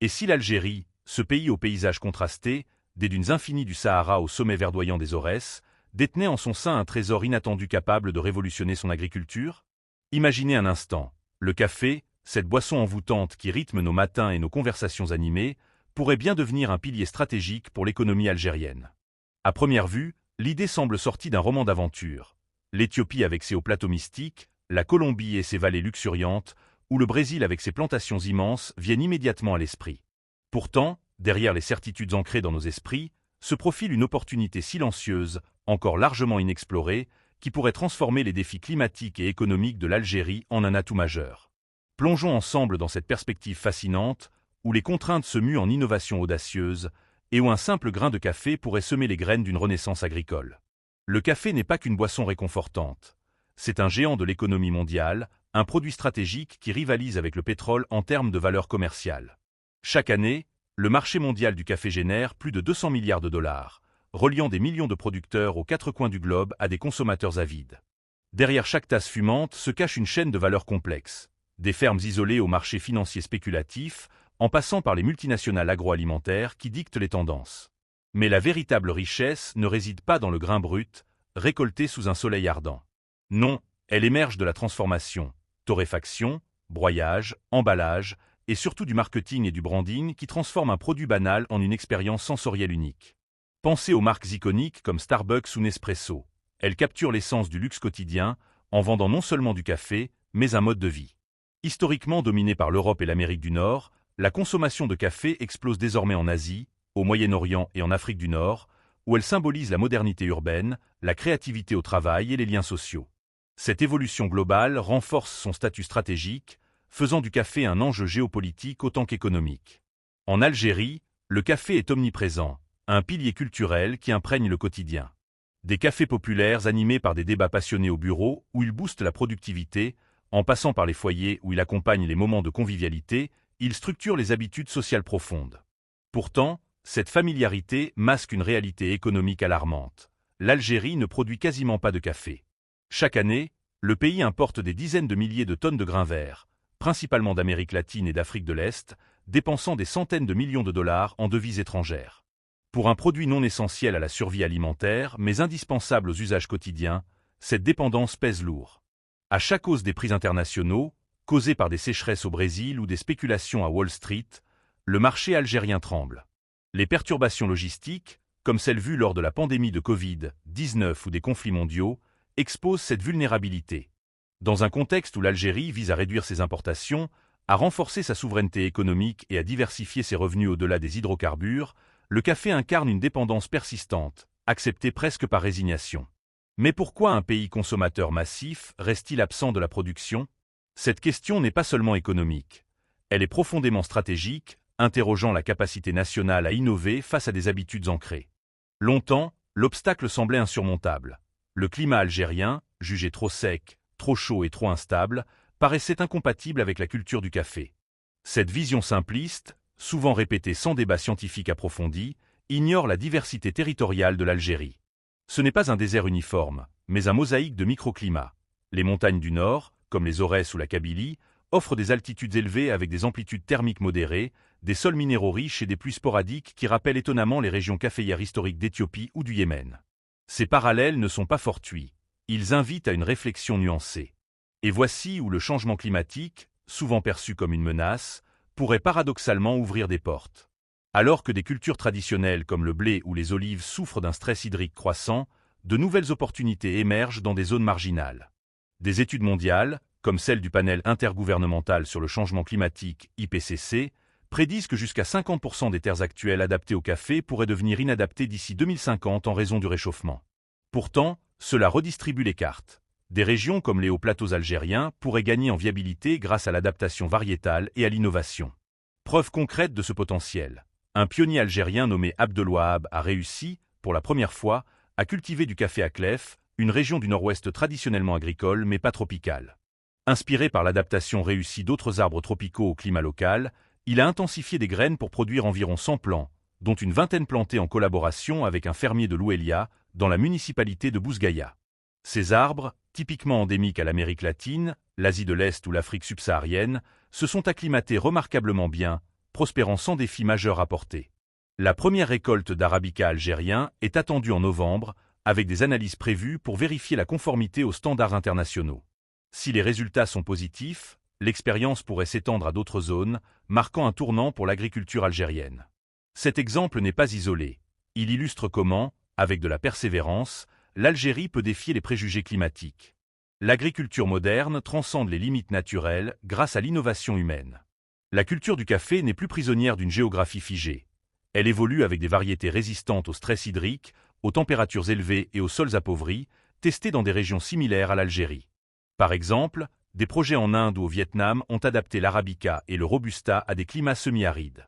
Et si l'Algérie, ce pays au paysage contrasté, des dunes infinies du Sahara au sommet verdoyant des Aurès, détenait en son sein un trésor inattendu capable de révolutionner son agriculture? Imaginez un instant, le café, cette boisson envoûtante qui rythme nos matins et nos conversations animées, pourrait bien devenir un pilier stratégique pour l'économie algérienne. À première vue, l'idée semble sortie d'un roman d'aventure. L'Éthiopie avec ses hauts plateaux mystiques, la Colombie et ses vallées luxuriantes, ou le Brésil avec ses plantations immenses viennent immédiatement à l'esprit. Pourtant, derrière les certitudes ancrées dans nos esprits, se profile une opportunité silencieuse, encore largement inexplorée, qui pourrait transformer les défis climatiques et économiques de l'Algérie en un atout majeur. Plongeons ensemble dans cette perspective fascinante, où les contraintes se muent en innovations audacieuses, et où un simple grain de café pourrait semer les graines d'une renaissance agricole. Le café n'est pas qu'une boisson réconfortante. C'est un géant de l'économie mondiale, un produit stratégique qui rivalise avec le pétrole en termes de valeur commerciale. Chaque année, le marché mondial du café génère plus de 200 milliards de dollars, reliant des millions de producteurs aux quatre coins du globe à des consommateurs avides. Derrière chaque tasse fumante se cache une chaîne de valeur complexe, des fermes isolées au marché financier spéculatif, en passant par les multinationales agroalimentaires qui dictent les tendances. Mais la véritable richesse ne réside pas dans le grain brut, récolté sous un soleil ardent. Non, elle émerge de la transformation, torréfaction, broyage, emballage, et surtout du marketing et du branding qui transforment un produit banal en une expérience sensorielle unique. Pensez aux marques iconiques comme Starbucks ou Nespresso. Elles capturent l'essence du luxe quotidien en vendant non seulement du café, mais un mode de vie. Historiquement dominé par l'Europe et l'Amérique du Nord, la consommation de café explose désormais en Asie, au Moyen-Orient et en Afrique du Nord, où elle symbolise la modernité urbaine, la créativité au travail et les liens sociaux. Cette évolution globale renforce son statut stratégique, faisant du café un enjeu géopolitique autant qu'économique. En Algérie, le café est omniprésent, un pilier culturel qui imprègne le quotidien. Des cafés populaires animés par des débats passionnés au bureau où il booste la productivité, en passant par les foyers où il accompagne les moments de convivialité, il structure les habitudes sociales profondes. Pourtant, cette familiarité masque une réalité économique alarmante. L'Algérie ne produit quasiment pas de café. Chaque année, le pays importe des dizaines de milliers de tonnes de grains verts, principalement d'Amérique latine et d'Afrique de l'Est, dépensant des centaines de millions de dollars en devises étrangères. Pour un produit non essentiel à la survie alimentaire, mais indispensable aux usages quotidiens, cette dépendance pèse lourd. À chaque hausse des prix internationaux, causée par des sécheresses au Brésil ou des spéculations à Wall Street, le marché algérien tremble. Les perturbations logistiques, comme celles vues lors de la pandémie de Covid-19 ou des conflits mondiaux, exposent cette vulnérabilité. Dans un contexte où l'Algérie vise à réduire ses importations, à renforcer sa souveraineté économique et à diversifier ses revenus au-delà des hydrocarbures, le café incarne une dépendance persistante, acceptée presque par résignation. Mais pourquoi un pays consommateur massif reste-t-il absent de la production? Cette question n'est pas seulement économique. Elle est profondément stratégique, interrogeant la capacité nationale à innover face à des habitudes ancrées. Longtemps, l'obstacle semblait insurmontable. Le climat algérien, jugé trop sec, trop chaud et trop instable, paraissait incompatible avec la culture du café. Cette vision simpliste, souvent répétée sans débat scientifique approfondi, ignore la diversité territoriale de l'Algérie. Ce n'est pas un désert uniforme, mais un mosaïque de microclimats. Les montagnes du nord, comme les Aurès ou la Kabylie, offrent des altitudes élevées avec des amplitudes thermiques modérées, des sols minéraux riches et des pluies sporadiques qui rappellent étonnamment les régions caféières historiques d'Éthiopie ou du Yémen. Ces parallèles ne sont pas fortuits, ils invitent à une réflexion nuancée. Et voici où le changement climatique, souvent perçu comme une menace, pourrait paradoxalement ouvrir des portes. Alors que des cultures traditionnelles comme le blé ou les olives souffrent d'un stress hydrique croissant, de nouvelles opportunités émergent dans des zones marginales. Des études mondiales, comme celle du panel intergouvernemental sur le changement climatique IPCC, prédisent que jusqu'à 50% des terres actuelles adaptées au café pourraient devenir inadaptées d'ici 2050 en raison du réchauffement. Pourtant, cela redistribue les cartes. Des régions comme les hauts plateaux algériens pourraient gagner en viabilité grâce à l'adaptation variétale et à l'innovation. Preuve concrète de ce potentiel. Un pionnier algérien nommé Abdelwahab a réussi, pour la première fois, à cultiver du café à Clef, une région du nord-ouest traditionnellement agricole mais pas tropicale. Inspiré par l'adaptation réussie d'autres arbres tropicaux au climat local, il a intensifié des graines pour produire environ 100 plants, dont une vingtaine plantés en collaboration avec un fermier de l'Ouélia, dans la municipalité de Bousgaïa. Ces arbres, typiquement endémiques à l'Amérique latine, l'Asie de l'Est ou l'Afrique subsaharienne, se sont acclimatés remarquablement bien, prospérant sans défi majeur rapporté. La première récolte d'arabica algérien est attendue en novembre, avec des analyses prévues pour vérifier la conformité aux standards internationaux. Si les résultats sont positifs, l'expérience pourrait s'étendre à d'autres zones, marquant un tournant pour l'agriculture algérienne. Cet exemple n'est pas isolé. Il illustre comment, avec de la persévérance, l'Algérie peut défier les préjugés climatiques. L'agriculture moderne transcende les limites naturelles grâce à l'innovation humaine. La culture du café n'est plus prisonnière d'une géographie figée. Elle évolue avec des variétés résistantes au stress hydrique, aux températures élevées et aux sols appauvris, testées dans des régions similaires à l'Algérie. Par exemple, des projets en Inde ou au Vietnam ont adapté l'arabica et le robusta à des climats semi-arides.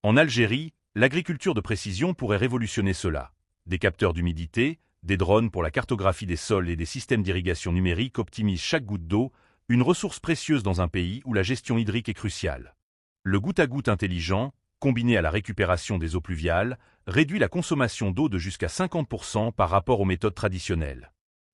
En Algérie, l'agriculture de précision pourrait révolutionner cela. Des capteurs d'humidité, des drones pour la cartographie des sols et des systèmes d'irrigation numérique optimisent chaque goutte d'eau, une ressource précieuse dans un pays où la gestion hydrique est cruciale. Le goutte-à-goutte intelligent, combiné à la récupération des eaux pluviales, réduit la consommation d'eau de jusqu'à 50% par rapport aux méthodes traditionnelles.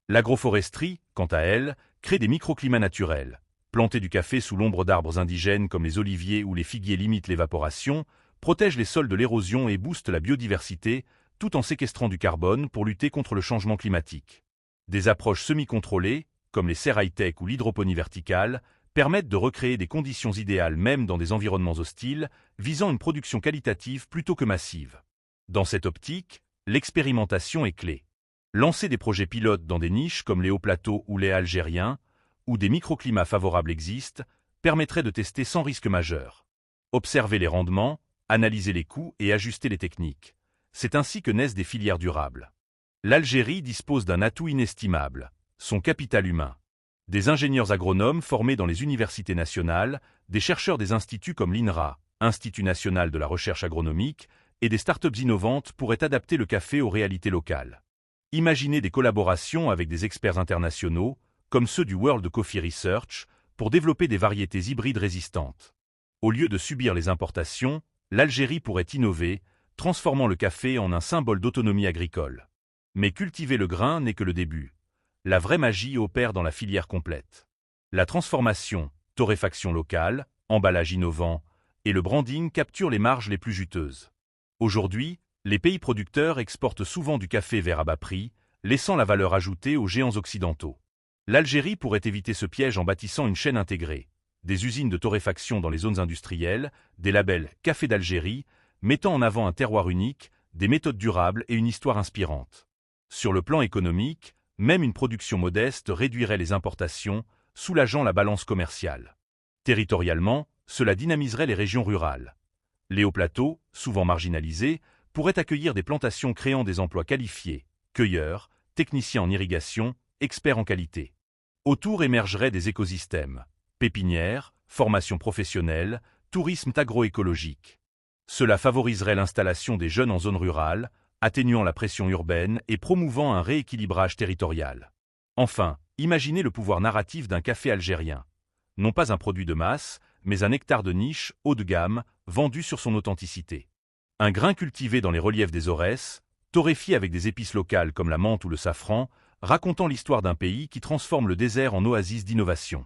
L'agroforesterie, quant à elle, crée des microclimats naturels. Planter du café sous l'ombre d'arbres indigènes comme les oliviers ou les figuiers limite l'évaporation, protège les sols de l'érosion et booste la biodiversité, tout en séquestrant du carbone pour lutter contre le changement climatique. Des approches semi-contrôlées, comme les serres high-tech ou l'hydroponie verticale, permettent de recréer des conditions idéales même dans des environnements hostiles, visant une production qualitative plutôt que massive. Dans cette optique, l'expérimentation est clé. Lancer des projets pilotes dans des niches comme les hauts plateaux ou les algériens, où des microclimats favorables existent, permettrait de tester sans risque majeur. Observer les rendements, analyser les coûts et ajuster les techniques. C'est ainsi que naissent des filières durables. L'Algérie dispose d'un atout inestimable, son capital humain. Des ingénieurs agronomes formés dans les universités nationales, des chercheurs des instituts comme l'INRA, Institut national de la recherche agronomique, et des startups innovantes pourraient adapter le café aux réalités locales. Imaginez des collaborations avec des experts internationaux, comme ceux du World Coffee Research, pour développer des variétés hybrides résistantes. Au lieu de subir les importations, l'Algérie pourrait innover, transformant le café en un symbole d'autonomie agricole. Mais cultiver le grain n'est que le début. La vraie magie opère dans la filière complète. La transformation, torréfaction locale, emballage innovant et le branding capturent les marges les plus juteuses. Aujourd'hui, les pays producteurs exportent souvent du café vert à bas prix, laissant la valeur ajoutée aux géants occidentaux. L'Algérie pourrait éviter ce piège en bâtissant une chaîne intégrée, des usines de torréfaction dans les zones industrielles, des labels Café d'Algérie, mettant en avant un terroir unique, des méthodes durables et une histoire inspirante. Sur le plan économique, même une production modeste réduirait les importations, soulageant la balance commerciale. Territorialement, cela dynamiserait les régions rurales. Les hauts plateaux, souvent marginalisés, pourraient accueillir des plantations créant des emplois qualifiés, cueilleurs, techniciens en irrigation, experts en qualité. Autour émergeraient des écosystèmes, pépinières, formations professionnelles, tourisme agroécologique. Cela favoriserait l'installation des jeunes en zone rurale, atténuant la pression urbaine et promouvant un rééquilibrage territorial. Enfin, imaginez le pouvoir narratif d'un café algérien. Non pas un produit de masse, mais un nectar de niche, haut de gamme, vendu sur son authenticité. Un grain cultivé dans les reliefs des Aurès, torréfié avec des épices locales comme la menthe ou le safran, racontant l'histoire d'un pays qui transforme le désert en oasis d'innovation.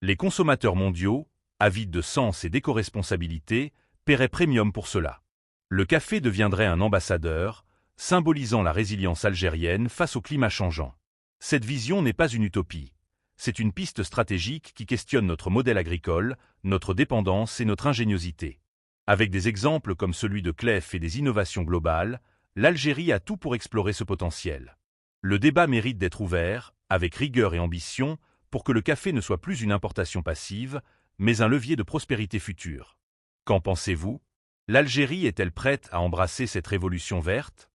Les consommateurs mondiaux, avides de sens et d'éco-responsabilité, paieraient premium pour cela. Le café deviendrait un ambassadeur, symbolisant la résilience algérienne face au climat changeant. Cette vision n'est pas une utopie. C'est une piste stratégique qui questionne notre modèle agricole, notre dépendance et notre ingéniosité. Avec des exemples comme celui de Clef et des innovations globales, l'Algérie a tout pour explorer ce potentiel. Le débat mérite d'être ouvert, avec rigueur et ambition, pour que le café ne soit plus une importation passive, mais un levier de prospérité future. Qu'en pensez-vous ? L'Algérie est-elle prête à embrasser cette révolution verte ?